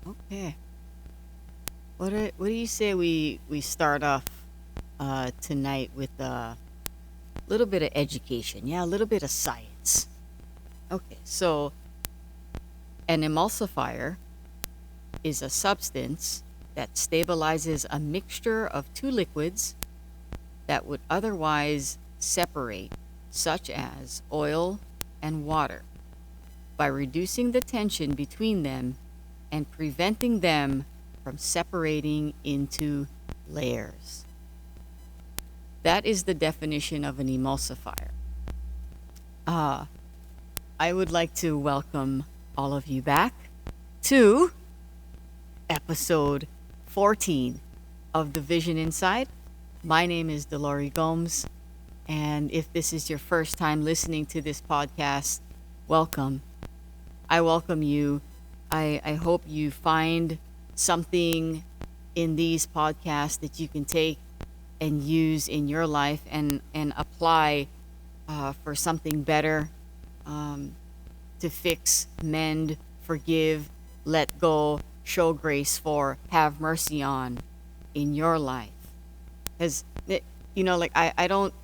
Okay. What do you say we start off tonight with a little bit of education? Yeah, a little bit of science. Okay. So an emulsifier is a substance that stabilizes a mixture of two liquids that would otherwise separate, such as oil and water, by reducing the tension between them and preventing them from separating into layers. That is the definition of an emulsifier. Uh, I would like to welcome all of you back to episode 14 of The Vision Inside. My name is Delori Gomes, and if this is your first time listening to this podcast, welcome. I welcome you. I hope you find something in these podcasts that you can take and use in your life and apply for something better, um, to fix, mend, forgive, let go, show grace for, have mercy on in your life. Because, I don't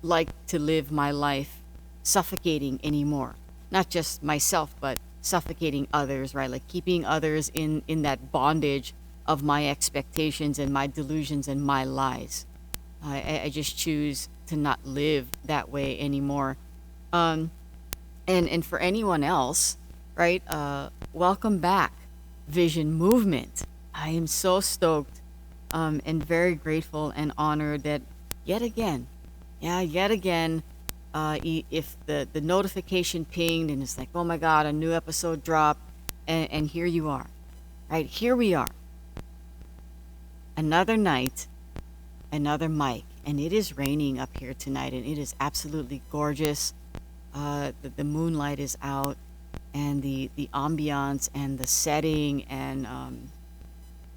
like to live my life suffocating anymore. Not just myself, but suffocating others, right? Like keeping others in that bondage of my expectations and my delusions and my lies. I just choose to not live that way anymore. Um, and for anyone else, right? Welcome back, Vision Movement. I am so stoked, and very grateful and honored that yet again, yeah, yet again, if the notification pinged and it's like, oh my God, a new episode dropped, and here you are, right? Here we are, another night, another mic, and it is raining up here tonight, and it is absolutely gorgeous. The moonlight is out, and the ambiance and the setting and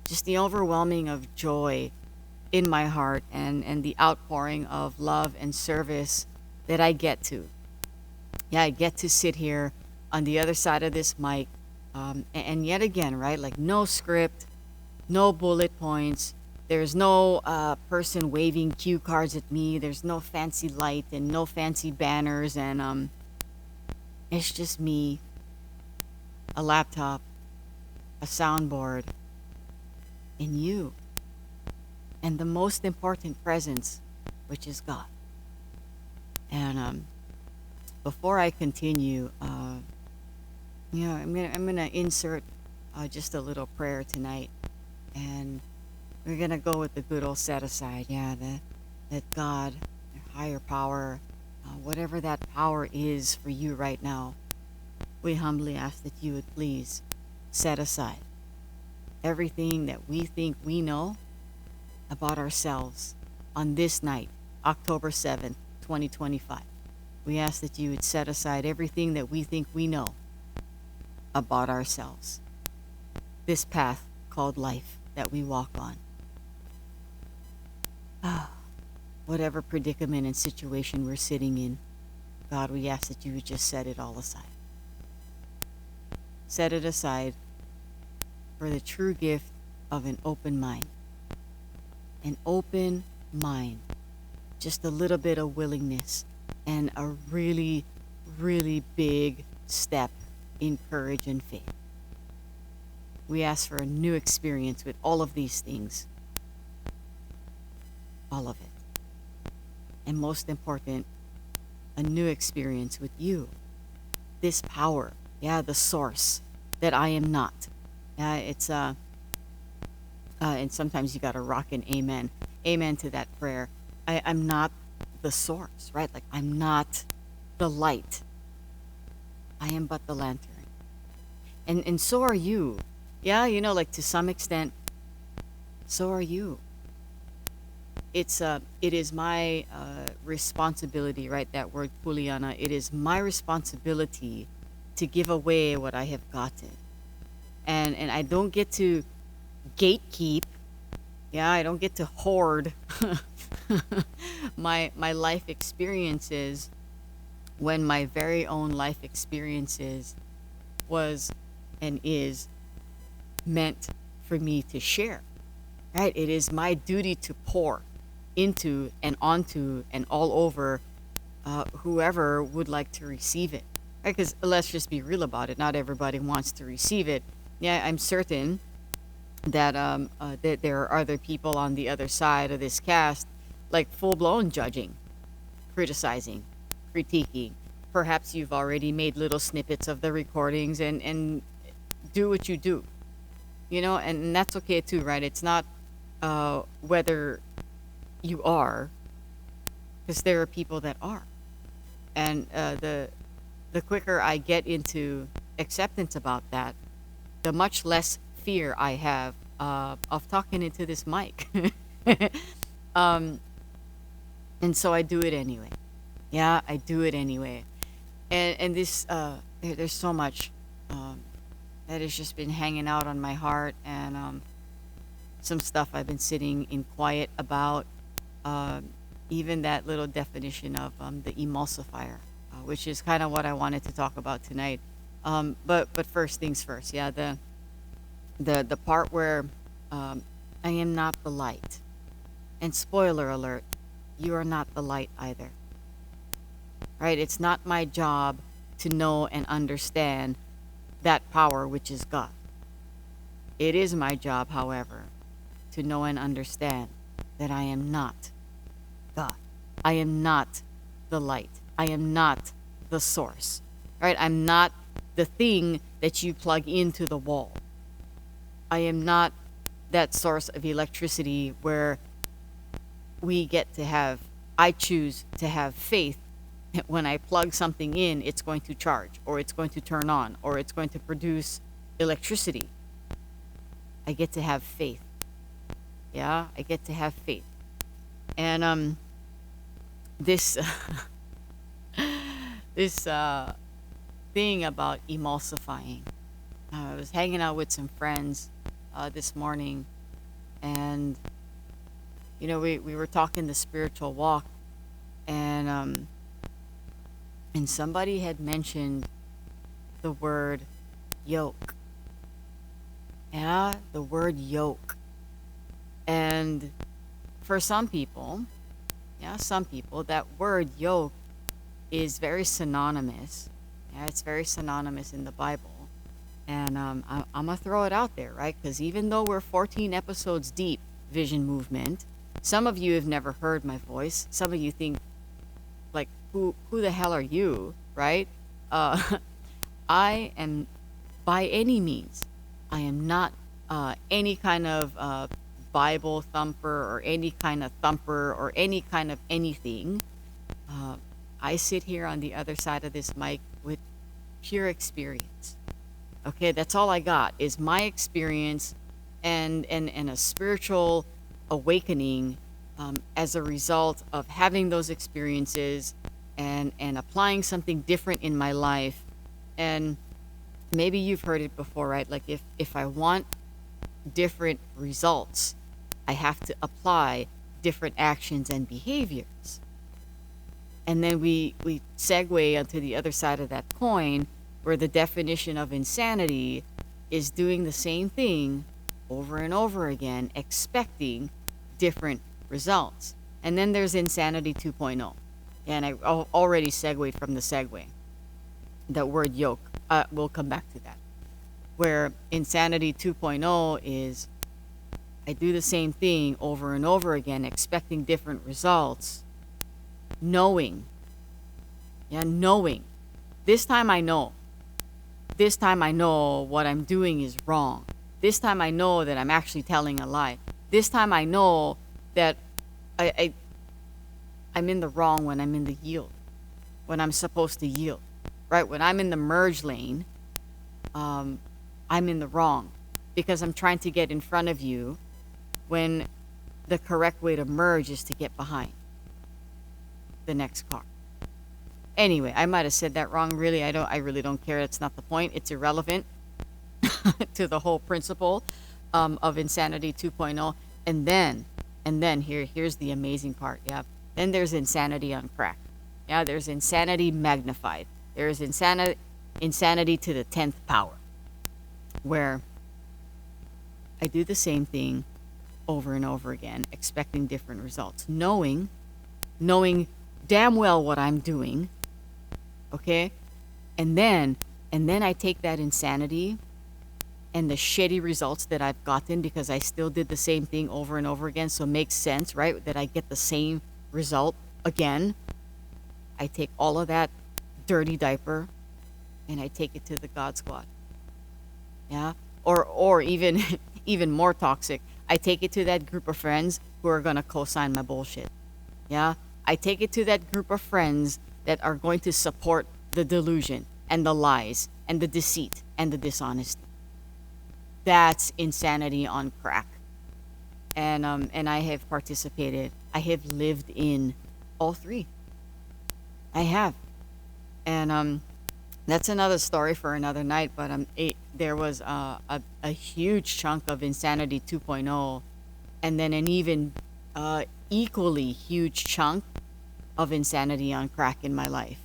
just the overwhelming of joy in my heart and the outpouring of love and service that I get to. Yeah, I get to sit here on the other side of this mic, and yet again, right? Like no script, no bullet points. There's no person waving cue cards at me. There's no fancy light and no fancy banners, and it's just me, a laptop, a soundboard, and you, and the most important presence, which is God. And before I continue, I'm gonna insert just a little prayer tonight, and we're gonna go with the good old set aside. Yeah, that God, higher power, whatever that power is for you right now, we humbly ask that you would please set aside everything that we think we know about ourselves on this night, October 7th, 2025. We ask that you would set aside everything that we think we know about ourselves, this path called life that we walk on. Ah, whatever predicament and situation we're sitting in, God, we ask that you would just set it all aside. Set it aside for the true gift of an open mind. An open mind. Just a little bit of willingness and a really, really big step in courage and faith. We ask for a new experience with all of these things. All of it. And most important, a new experience with you. This power. Yeah, the source that I am not. Yeah, it's and sometimes you gotta rock an amen. Amen to that prayer. I'm not the source, right? Like I'm not the light. I am but the lantern. And so are you. Yeah, like to some extent, so are you. It is my responsibility, right? That word kuliana. It is my responsibility to give away what I have gotten. And I don't get to gatekeep. Yeah, I don't get to hoard my life experiences when my very own life experiences was and is meant for me to share, right? It is my duty to pour into and onto and all over whoever would like to receive it. Right? Because let's just be real about it. Not everybody wants to receive it. Yeah, I'm certain that there are other people on the other side of this cast, like full blown judging, criticizing, critiquing. Perhaps you've already made little snippets of the recordings and do what you do, and that's okay too, right? It's not whether you are, because there are people that are, and the quicker I get into acceptance about that, the much less fear I have of talking into this mic. um, and so I do it anyway. Yeah, I do it anyway. And this there's so much um, that has just been hanging out on my heart, and some stuff I've been sitting in quiet about. Um, Even that little definition of the emulsifier, which is kind of what I wanted to talk about tonight. But first things first. Yeah, the part where I am not the light, and spoiler alert, you are not the light either. Right? It's not my job to know and understand that power which is God. It is my job, however, to know and understand that I am not God. I am not the light. I am not the source. Right? I'm not the thing that you plug into the wall. I am not that source of electricity where I choose to have faith that when I plug something in, it's going to charge, or it's going to turn on, or it's going to produce electricity. I get to have faith. Yeah, I get to have faith. And this this thing about emulsifying. I was hanging out with some friends this morning, and we were talking the spiritual walk, and somebody had mentioned the word yoke. Yeah, the word yoke. And for some people, that word yoke is very synonymous. Yeah, it's very synonymous in the Bible. And I'm going to throw it out there, right? Because even though we're 14 episodes deep, Vision Movement, some of you have never heard my voice. Some of you think, like, who the hell are you, right? I am, by any means, I am not any kind of Bible thumper, or any kind of thumper, or any kind of anything. I sit here on the other side of this mic with pure experience. Okay, that's all I got is my experience and a spiritual awakening as a result of having those experiences and applying something different in my life. And maybe you've heard it before, right? Like if I want different results, I have to apply different actions and behaviors. And then we segue onto the other side of that coin, where the definition of insanity is doing the same thing over and over again, expecting different results. And then there's Insanity 2.0. And I already segued from the segue. That word yoke, we'll come back to that. Where Insanity 2.0 is, I do the same thing over and over again, expecting different results, knowing. This time I know. This time I know what I'm doing is wrong. This time I know that I'm actually telling a lie. This time I know that I'm in the wrong when I'm in the yield, when I'm supposed to yield, right? When I'm in the merge lane, I'm in the wrong because I'm trying to get in front of you when the correct way to merge is to get behind the next car. Anyway, I might have said that wrong. Really, I really don't care. That's not the point. It's irrelevant to the whole principle of Insanity 2.0. And then here's the amazing part. Yeah. Then there's insanity on crack. Yeah. There's insanity magnified. There's insanity to the 10th power, where I do the same thing over and over again, expecting different results, knowing damn well what I'm doing, okay? And then I take that insanity and the shitty results that I've gotten because I still did the same thing over and over again. So it makes sense, right? That I get the same result again. I take all of that dirty diaper and I take it to the God Squad. Yeah. Or even even more toxic. I take it to that group of friends who are gonna co-sign my bullshit. Yeah. I take it to that group of friends that are going to support the delusion and the lies and the deceit and the dishonesty. That's insanity on crack. And I have participated. I have lived in all three. I have. And that's another story for another night. But there was a huge chunk of Insanity 2.0, and then an even equally huge chunk of Insanity on crack in my life.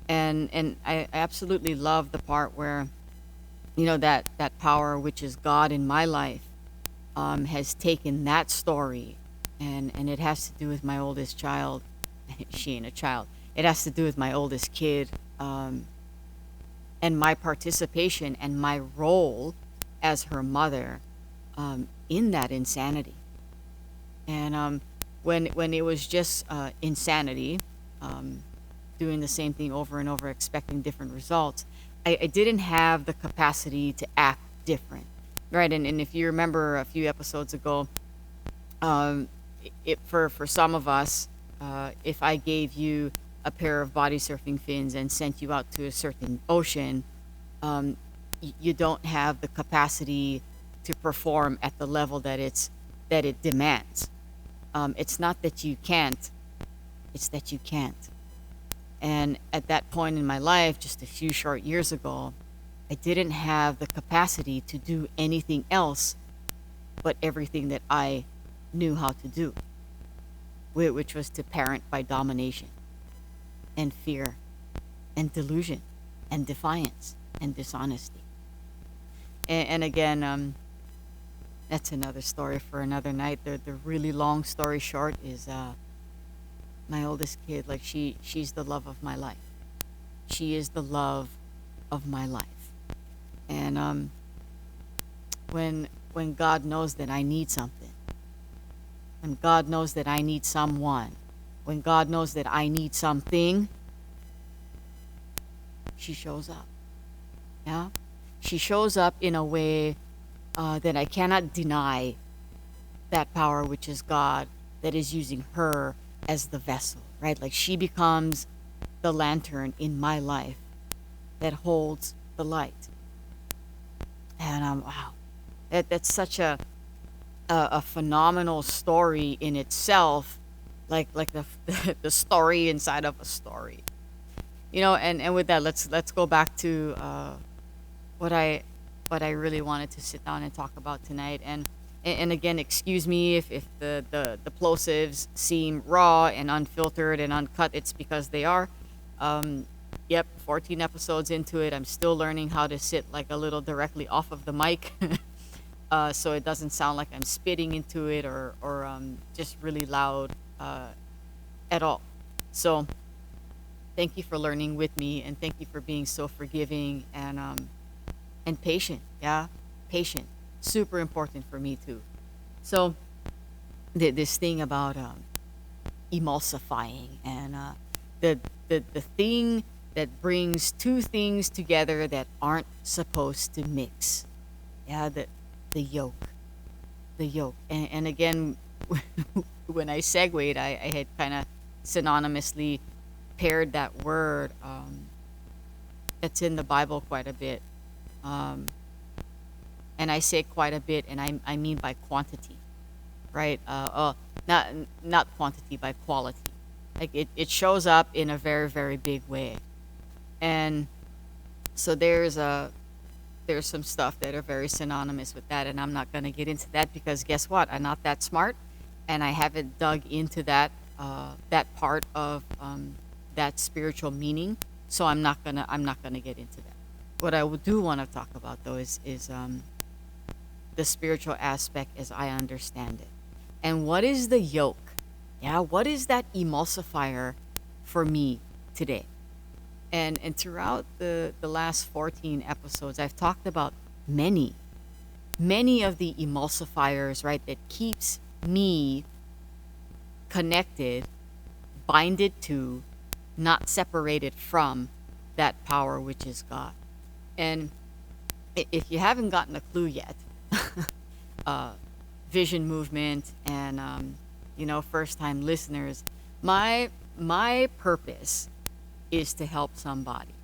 And I absolutely love the part where that power, which is God in my life, has taken that story, and it has to do with my oldest child. She ain't a child. It has to do with my oldest kid, and my participation and my role as her mother, in that insanity. And when it was just insanity, doing the same thing over and over, expecting different results, I didn't have the capacity to act different, right? And if you remember a few episodes ago, um, for some of us, if I gave you a pair of body surfing fins and sent you out to a certain ocean, um, you don't have the capacity to perform at the level that it demands. It's not that you can't; it's that you can't. And at that point in my life, just a few short years ago, I didn't have the capacity to do anything else but everything that I knew how to do, which was to parent by domination and fear and delusion and defiance and dishonesty. And again, that's another story for another night. The really long story short is my oldest kid, like she's the love of my life. She is the love of my life. And when God knows that I need something, when God knows that I need someone, when God knows that I need something, she shows up. Yeah, she shows up in a way that I cannot deny that power, which is God, that is using her as the vessel, right? Like she becomes the lantern in my life that holds the light. And wow, that's such a phenomenal story in itself, like the the story inside of a story, And with that, let's go back to what I really wanted to sit down and talk about tonight. And again, excuse me if the plosives seem raw and unfiltered and uncut. It's because they are. Yep, 14 episodes into it, I'm still learning how to sit like a little directly off of the mic, so it doesn't sound like I'm spitting into it or just really loud at all. So thank you for learning with me, and thank you for being so forgiving and patient. Yeah, patient, super important for me too. So this thing about emulsifying and the thing that brings two things together that aren't supposed to mix. Yeah, the yolk, the yolk. And again, when I segued, I had kind of synonymously paired that word that's in the Bible quite a bit. Um, and I say quite a bit, and I mean by quantity, right? Not not quantity, by quality. Like it shows up in a very, very big way. And so there's some stuff that are very synonymous with that, and I'm not going to get into that because guess what? I'm not that smart, and I haven't dug into that part of that spiritual meaning. So I'm not gonna get into that. What I do want to talk about though is the spiritual aspect as I understand it. And what is the yoke? Yeah, what is that emulsifier for me today? And throughout the last 14 episodes, I've talked about many of the emulsifiers, right, that keeps me connected, binded to, not separated from that power which is God. And if you haven't gotten a clue yet, uh, Vision Movement and first time listeners, my purpose is to help somebody,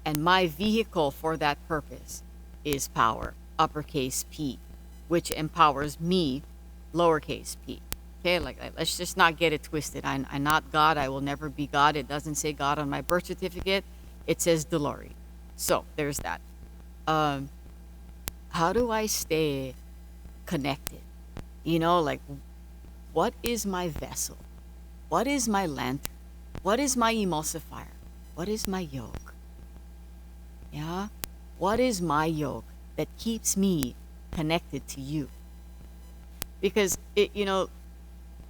and my vehicle for that purpose is power, uppercase P, which empowers me, lowercase p. Okay, let's just not get it twisted. I'm not God. I will never be God. It doesn't say God on my birth certificate. It says Delory. So there's that. Um, how do I stay connected? Like, what is my vessel? What is my lantern? What is my emulsifier? What is my yoke? Yeah? What is my yoke that keeps me connected to you? Because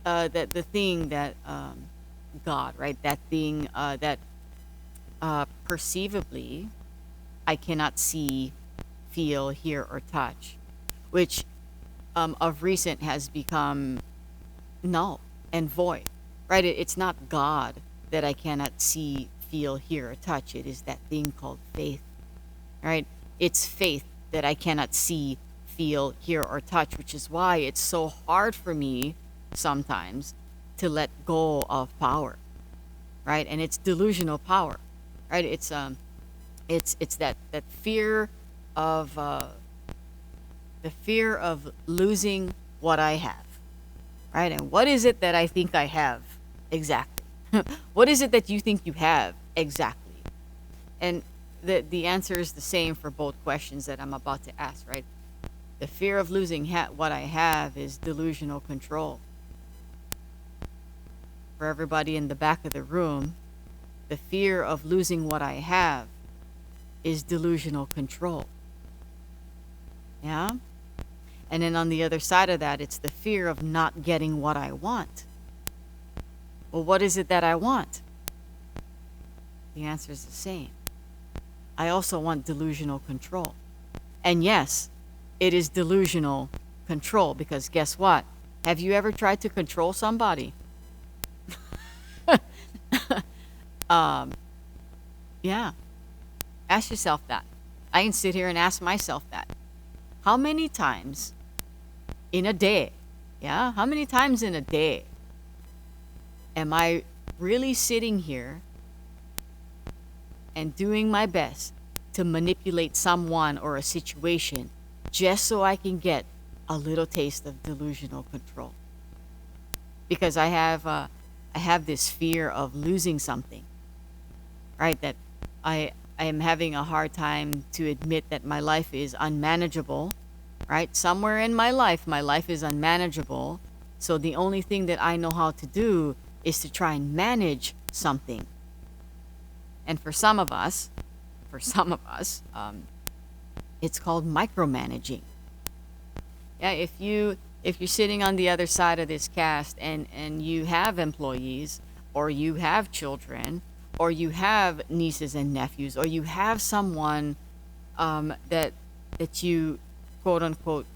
that the thing that God, right? That thing that perceivably I cannot see, feel, hear, or touch, which of recent has become null and void, right? It's not God that I cannot see, feel, hear, or touch. It is that thing called faith, right? It's faith that I cannot see, feel, hear, or touch, which is why it's so hard for me sometimes to let go of power, right? And it's delusional power, right? It's that fear of the fear of losing what I have, right? And what is it that I think I have exactly? What is it that you think you have exactly? And the answer is the same for both questions that I'm about to ask, right? The fear of losing what I have is delusional control. For everybody in the back of the room, the fear of losing what I have is delusional control. Yeah? And then on the other side of that, it's the fear of not getting what I want. Well, what is it that I want? The answer is the same. I also want delusional control. And yes, it is delusional control because guess what? Have you ever tried to control somebody? um, yeah. Ask yourself that. I can sit here and ask myself that. How many times in a day, yeah? How many times in a day am I really sitting here and doing my best to manipulate someone or a situation just so I can get a little taste of delusional control? Because I have this fear of losing something, right? That I am having a hard time to admit that my life is unmanageable, right? Somewhere in my life is unmanageable. So the only thing that I know how to do is to try and manage something. And for some of us, it's called micromanaging. Yeah, if you're sitting on the other side of this cast and you have employees or you have children or you have nieces and nephews or you have someone that you quote unquote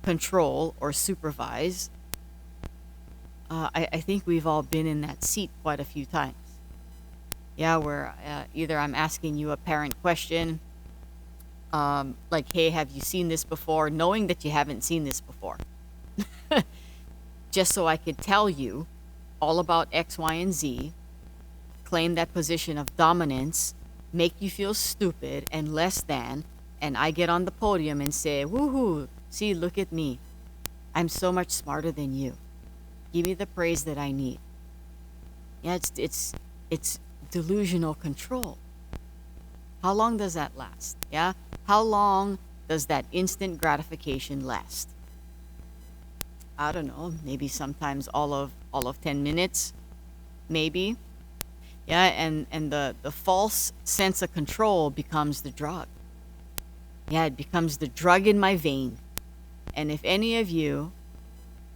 control or supervise, I think we've all been in that seat quite a few times. Yeah, where either I'm asking you a parent question, like, hey, have you seen this before? Knowing that you haven't seen this before. Just so I could tell you all about X, Y, and Z, claim that position of dominance, make you feel stupid and less than, and I get on the podium and say, woohoo, see, look at me. I'm so much smarter than you. Give me the praise that I need. Yeah, it's delusional control. How long does that last? Yeah? How long does that instant gratification last? I don't know, maybe sometimes all of 10 minutes, maybe. Yeah, and the false sense of control becomes the drug. Yeah, it becomes the drug in my vein. And if any of you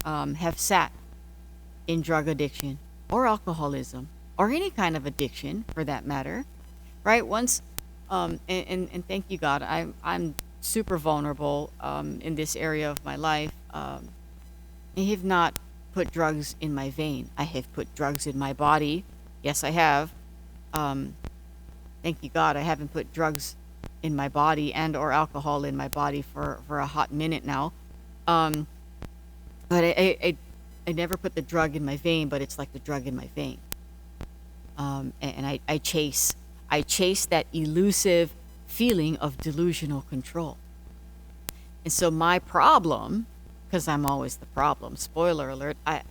have sat in drug addiction or alcoholism or any kind of addiction for that matter, right? Once, and thank you, God, I'm super vulnerable in this area of my life. I have not put drugs in my vein. I have put drugs in my body. Yes, I have. Um, Thank you, God, I haven't put drugs in my body and or alcohol in my body for a hot minute now. Um, but I never put the drug in my vein, but it's like the drug in my vein. And I chase that elusive feeling of delusional control. And so my problem, because I'm always the problem, spoiler alert, I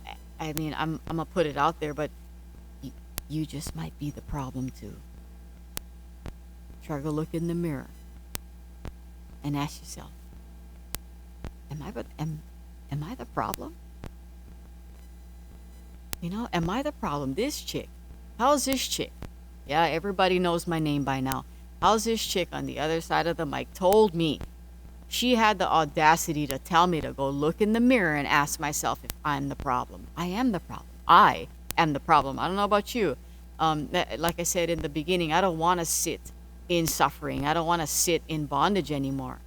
mean, I'm gonna put it out there, but you just might be the problem too. Try to look in the mirror and ask yourself, am I the problem? Am I the problem? This chick. How's this chick? Yeah, everybody knows my name by now. How's this chick on the other side of the mic told me? She had the audacity to tell me to go look in the mirror and ask myself if I'm the problem. I am the problem. I am the problem. I don't know about you. Like I said in the beginning, I don't want to sit in suffering. I don't want to sit in bondage anymore.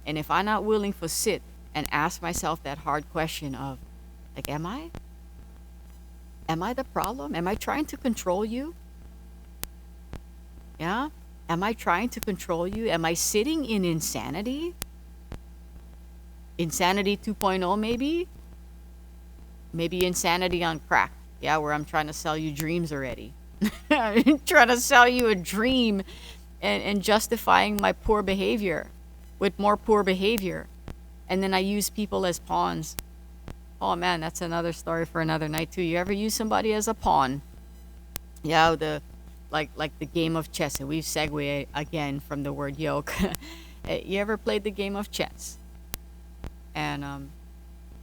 And if I'm not willing to sit and ask myself that hard question of, like, am I? Am I the problem? Am I trying to control you? Yeah? Am I trying to control you? Am I sitting in insanity? Insanity 2.0 maybe? Maybe insanity on crack. Yeah, where I'm trying to sell you dreams already. I'm trying to sell you a dream and justifying my poor behavior with more poor behavior. And then I use people as pawns. Oh man, that's another story for another night too. You ever use somebody as a pawn? Yeah, like the game of chess. And we've segued again from the word yoke. You ever played the game of chess? And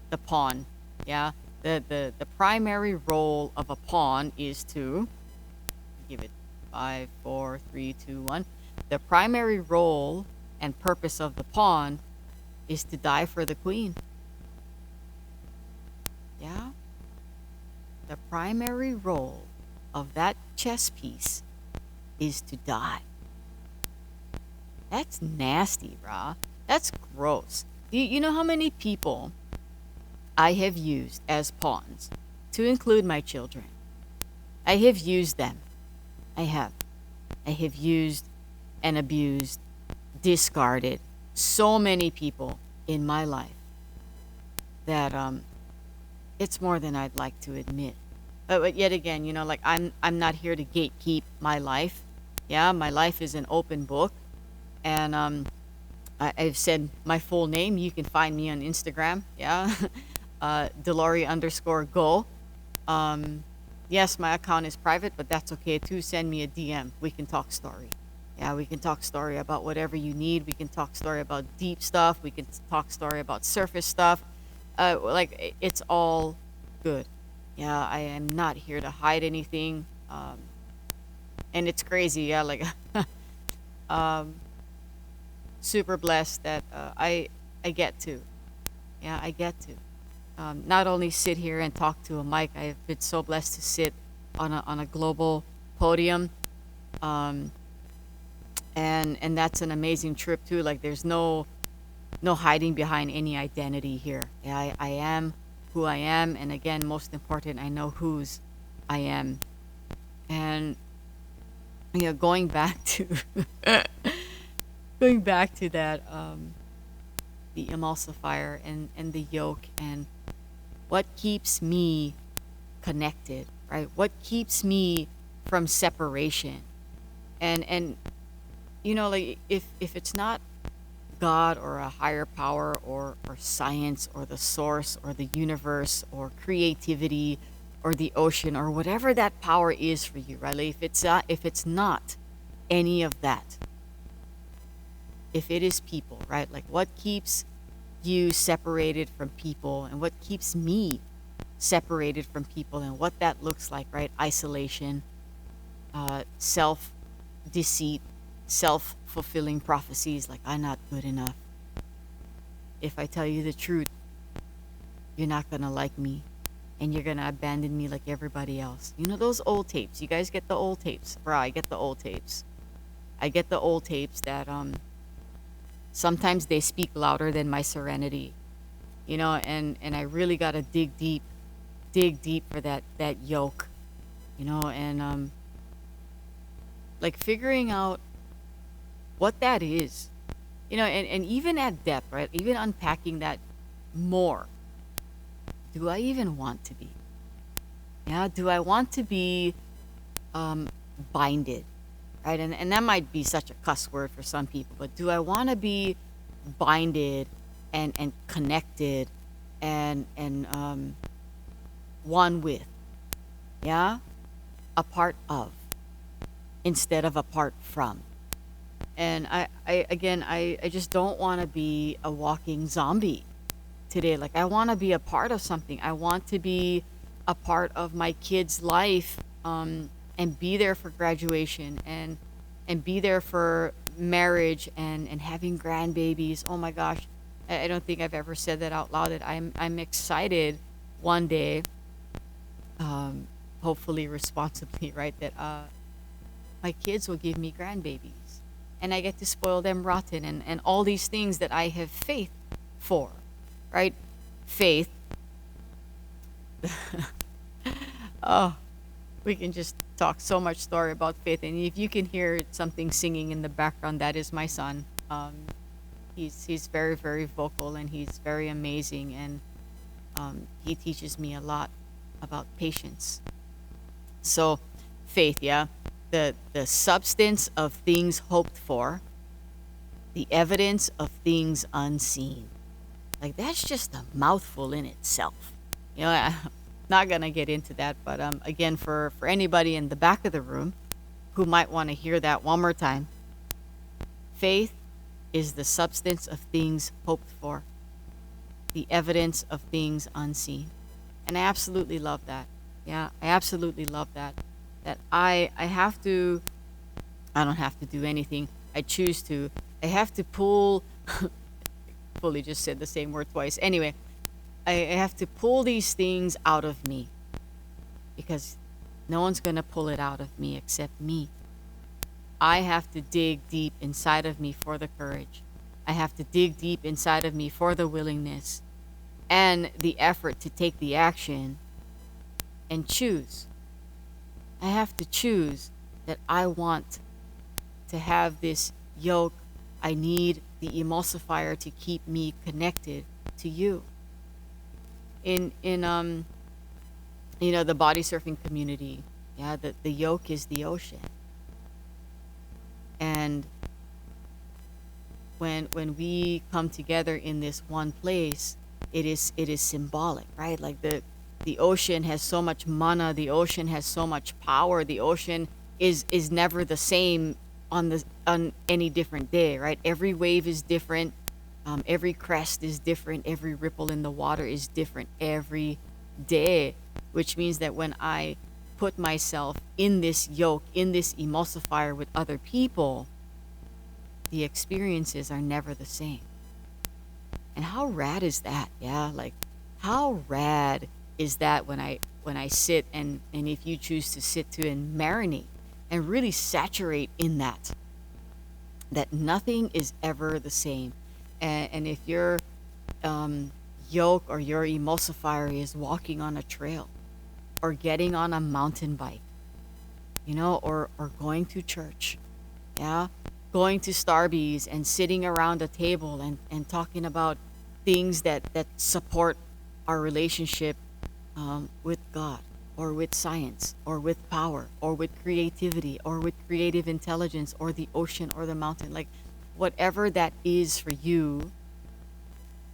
the pawn, yeah. The primary role of a pawn is to give it 5, 4, 3, 2, 1. The primary role and purpose of the pawn is to die for the queen. Yeah? The primary role of that chess piece is to die. That's nasty, brah. That's gross. You know how many people I have used as pawns, to include my children? I have used them. I have. I have used and abused, discarded so many people in my life that it's more than I'd like to admit. But yet again, like I'm not here to gatekeep my life. Yeah, my life is an open book, and I've said my full name. You can find me on Instagram. Yeah, Delori_go. Yes, my account is private, but that's okay too. Send me a DM. We can talk story. Yeah, we can talk story about whatever you need. We can talk story about deep stuff. We can talk story about surface stuff. It's all good. Yeah, I am not here to hide anything. And it's crazy. Yeah, like um, super blessed that I get to. Yeah, I get to. Not only sit here and talk to a mic. I've been so blessed to sit on a global podium, and that's an amazing trip too. Like there's no hiding behind any identity here. Yeah, I am who I am, and again, most important, I know whose I am. And going back to going back to that, the emulsifier and the yoke and what keeps me connected, right? What keeps me from separation? And like if it's not God or a higher power or science or the source or the universe or creativity or the ocean or whatever that power is for you, right? Like if it's not any of that, if it is people, right? Like what keeps you separated from people and what keeps me separated from people and what that looks like, right? Isolation, self deceit, self fulfilling prophecies like I'm not good enough. if I tell you the truth, you're not gonna like me, and you're gonna abandon me like everybody else. You know those old tapes. You guys get the old tapes, bro. I get the old tapes. I get the old tapes that sometimes they speak louder than my serenity. And I really gotta dig deep for that yoke. And like figuring out what that is. And even at depth, right? Even unpacking that more. Do I even want to be? Yeah, do I want to be um, binded, right? And that might be such a cuss word for some people, but do I want to be binded and connected and one with, yeah, a part of instead of apart from? And I just don't want to be a walking zombie today. Like I want to be a part of something. I want to be a part of my kid's life, and be there for graduation and be there for marriage and having grandbabies. Oh my gosh, I don't think I've ever said that out loud. That I'm excited one day, hopefully responsibly, right? That my kids will give me grandbabies, and I get to spoil them rotten and all these things that I have faith for, right? Faith. Oh, we can just talk so much story about faith, and if you can hear something singing in the background, that is my son. He's very very vocal, and he's very amazing, and he teaches me a lot about patience. So, faith, yeah, the substance of things hoped for, the evidence of things unseen. Like that's just a mouthful in itself. I'm not gonna get into that, but again, for anybody in the back of the room who might want to hear that one more time, faith is the substance of things hoped for, the evidence of things unseen, and I absolutely love that. Yeah, I absolutely love that. That I have to. I don't have to do anything. I choose to. I have to pull. Fully just said the same word twice. Anyway, I have to pull these things out of me because no one's going to pull it out of me except me. I have to dig deep inside of me for the courage. I have to dig deep inside of me for the willingness and the effort to take the action and choose. I have to choose that I want to have this yoke. I need the emulsifier to keep me connected to you. In the body surfing community, yeah, the yoke is the ocean. And when we come together in this one place, it is symbolic, right? Like the ocean has so much mana, the ocean has so much power, the ocean is never the same on any different day, right? Every wave is different, every crest is different, every ripple in the water is different every day, which means that when I put myself in this yoke, in this emulsifier with other people, the experiences are never the same. And how rad is that? Yeah, like how rad is that when I sit and if you choose to sit to and marinate and really saturate in that nothing is ever the same. And if your yoke or your emulsifier is walking on a trail or getting on a mountain bike, or going to church, yeah, going to Starbucks and sitting around a table and talking about things that support our relationship with God or with science or with power or with creativity or with creative intelligence or the ocean or the mountain, like whatever that is for you,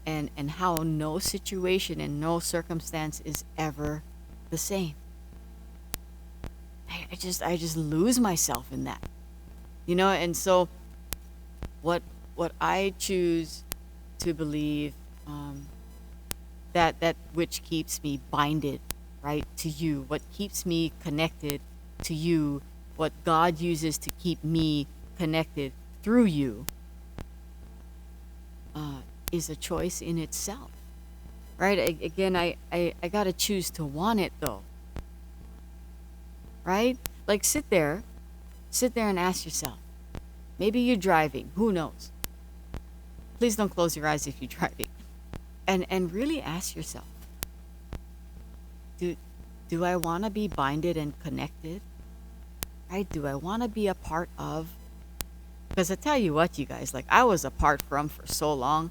and how no situation and no circumstance is ever the same. I just lose myself in that, and so what I choose to believe, that which keeps me binded, right, to you, what keeps me connected to you, what God uses to keep me connected through you, is a choice in itself, right? Again, I got to choose to want it though, right? Like sit there and ask yourself. Maybe you're driving, who knows? Please don't close your eyes if you're driving. And really ask yourself, do do I want to be binded and connected? Right? Do I want to be a part of? Because I tell you what, you guys, like I was apart from for so long.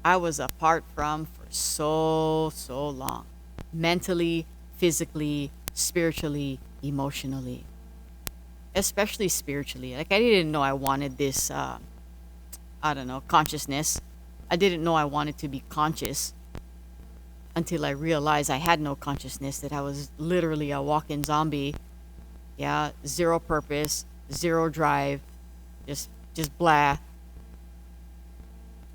I was apart from for so long. Mentally, physically, spiritually, emotionally, especially spiritually. Like I didn't know I wanted this, I don't know, consciousness. I didn't know I wanted to be conscious until I realized I had no consciousness, that I was literally a walking zombie. Yeah, zero purpose, zero drive, just blah.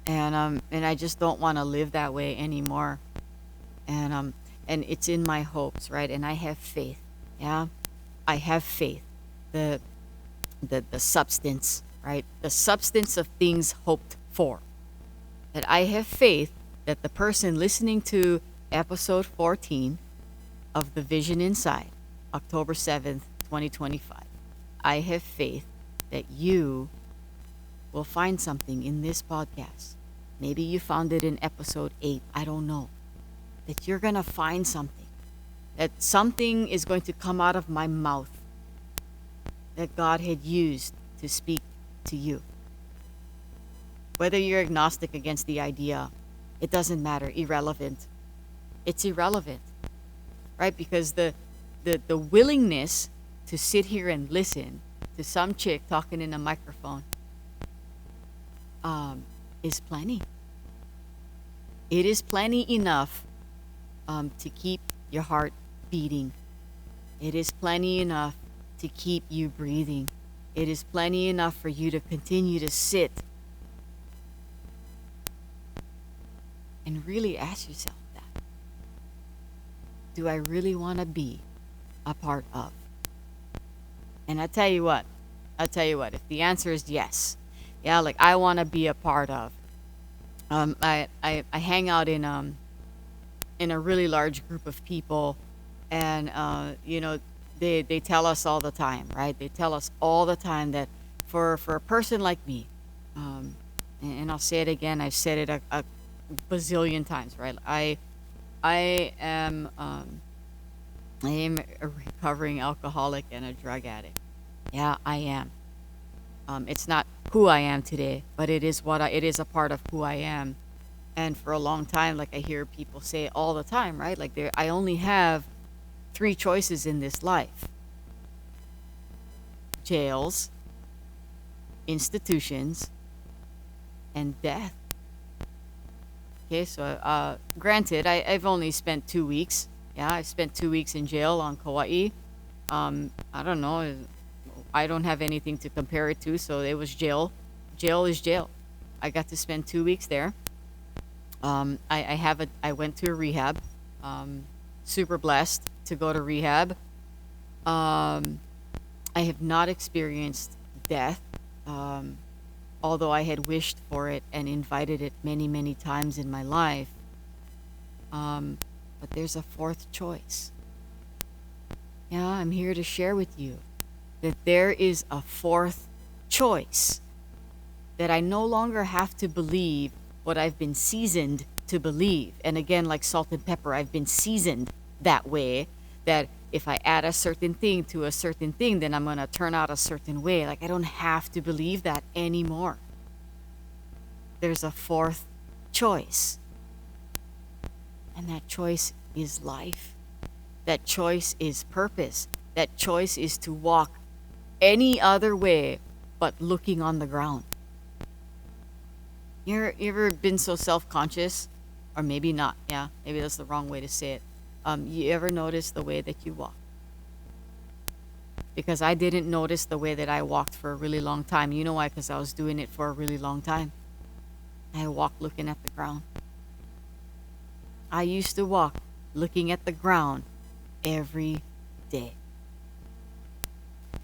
And I just don't want to live that way anymore. And it's in my hopes, right? And I have faith. Yeah. I have faith. The the substance, right? The substance of things hoped for. That I have faith that the person listening to episode 14 of The Vision Inside, October 7th, 2025, I have faith that you will find something in this podcast. Maybe you found it in episode 8, I don't know. That you're going to find something. That something is going to come out of my mouth that God had used to speak to you. Whether you're agnostic against the idea, it doesn't matter, irrelevant. It's irrelevant, right? Because the willingness to sit here and listen to some chick talking in a microphone is plenty. It is plenty enough to keep your heart beating. It is plenty enough to keep you breathing. It is plenty enough for you to continue to sit and really ask yourself that. Do I really want to be a part of? And I tell you what, if the answer is yes, yeah, like I want to be a part of. I hang out in a really large group of people, and they tell us all the time, right? They tell us all the time that for a person like me, and I'll say it again. I've said it a bazillion times, right? I am a recovering alcoholic and a drug addict. Yeah, I am. It's not who I am today, but it is it is a part of who I am. And for a long time, like I hear people say all the time, right? Like I only have three choices in this life: jails, institutions, and death. Okay, so granted, I've only spent 2 weeks. Yeah, I spent 2 weeks in jail on Kauai. I don't know. I don't have anything to compare it to, so it was jail. Jail is jail. I got to spend 2 weeks there. I went to a rehab. Super blessed to go to rehab. I have not experienced death, although I had wished for it and invited it many, many times in my life. But there's a fourth choice. Yeah, I'm here to share with you that there is a fourth choice, that I no longer have to believe what I've been seasoned to believe. And again, like salt and pepper, I've been seasoned that way, that if I add a certain thing to a certain thing, then I'm going to turn out a certain way. Like I don't have to believe that anymore. There's a fourth choice. And that choice is life. That choice is purpose. That choice is to walk any other way but looking on the ground. You ever been so self-conscious? Or maybe not, yeah. Maybe that's the wrong way to say it. You ever notice the way that you walk? Because I didn't notice the way that I walked for a really long time. You know why? Because I was doing it for a really long time. I walked looking at the ground. I used to walk looking at the ground every day.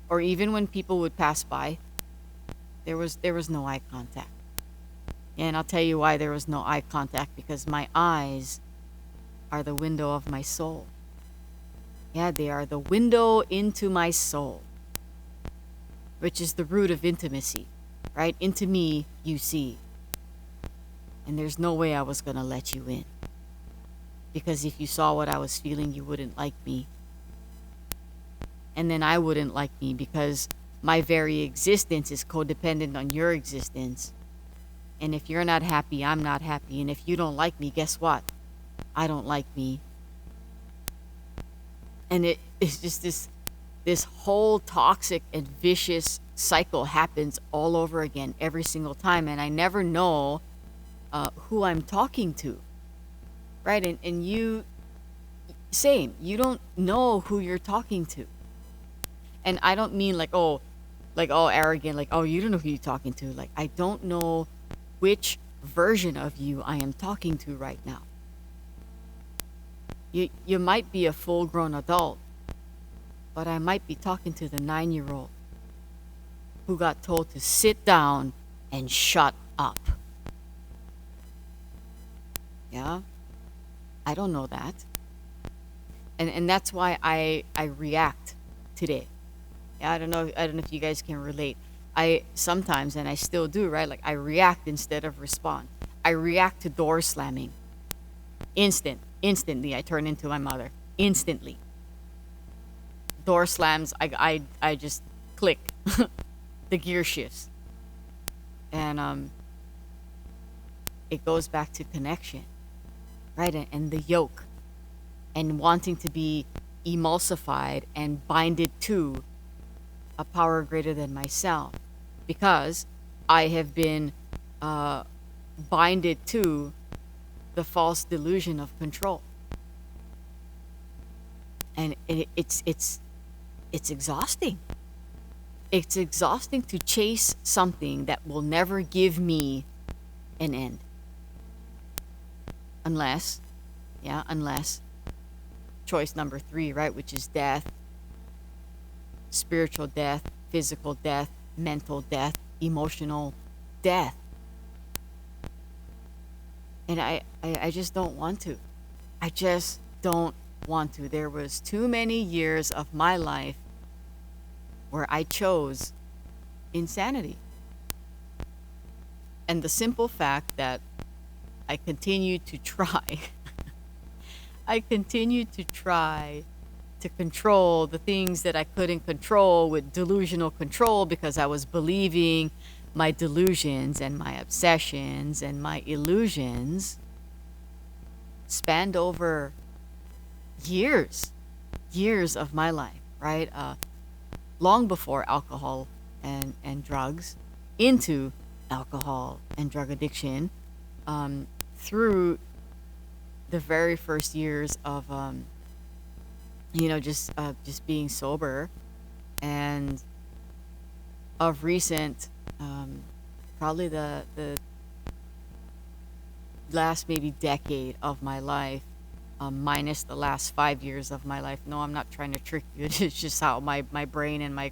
Or even when people would pass by, there was no eye contact. And I'll tell you why there was no eye contact, because my eyes are the window of my soul. Yeah, they are the window into my soul, which is the root of intimacy, right? Into me, you see. And there's no way I was going to let you in. Because if you saw what I was feeling, you wouldn't like me. And then I wouldn't like me, because my very existence is codependent on your existence. And if you're not happy, I'm not happy. And if you don't like me, guess what? I don't like me. And it's just this whole toxic and vicious cycle happens all over again every single time. And I never know who I'm talking to. Right? And you, same, you don't know who you're talking to. And I don't mean like, oh, arrogant, like, oh, you don't know who you're talking to. Like, I don't know which version of you I am talking to right now. You might be a full grown adult, but I might be talking to the 9-year-old who got told to sit down and shut up. Yeah? I don't know that. And that's why I react today. Yeah, I don't know if you guys can relate. I sometimes, and I still do, right? Like, I react instead of respond. I react to door slamming. Instantly I turn into my mother. Instantly. Door slams, I just click. The gear shifts. And it goes back to connection, right? And the yoke, and wanting to be emulsified and binded to a power greater than myself, because I have been binded to the false delusion of control. And it's exhausting. It's exhausting to chase something that will never give me an end. Unless choice number 3, right, which is death, spiritual death, physical death, mental death, emotional death. And I just don't want to. I just don't want to. There was too many years of my life where I chose insanity. And the simple fact that I continue to try, I continue to try to control the things that I couldn't control with delusional control, because I was believing my delusions and my obsessions and my illusions spanned over years of my life, right? Long before alcohol and drugs, into alcohol and drug addiction, through the very first years of just being sober, and of recent, probably the last maybe decade of my life, minus the last 5 years of my life. No, I'm not trying to trick you. It's just how my brain and my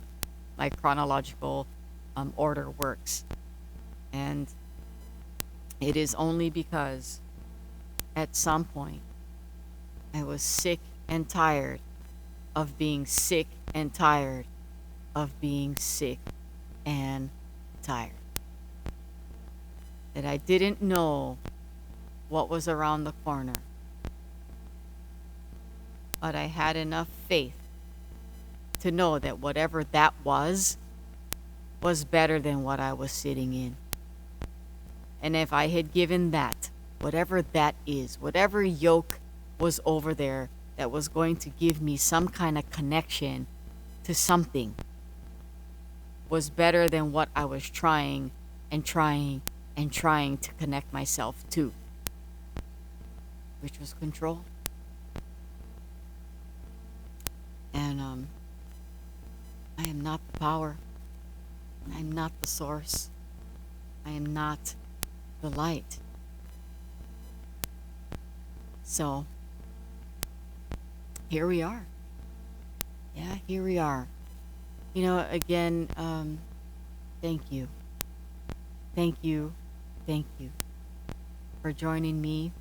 chronological order works. And it is only because at some point I was sick and tired of being sick and tired of being sick and tired, that I didn't know what was around the corner. But I had enough faith to know that whatever that was better than what I was sitting in. And if I had given that, whatever that is, whatever yoke was over there that was going to give me some kind of connection to something, was better than what I was trying to connect myself to, which was control. And I am not the power. I am not the source. I am not the light. So here we are. Yeah, here we are. Again, thank you. Thank you thank you for joining me.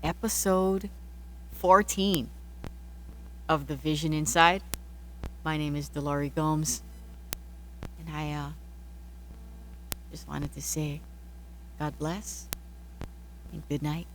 Episode 14 of The Vision Inside. My name is Delori Gomes, and I just wanted to say God bless and good night.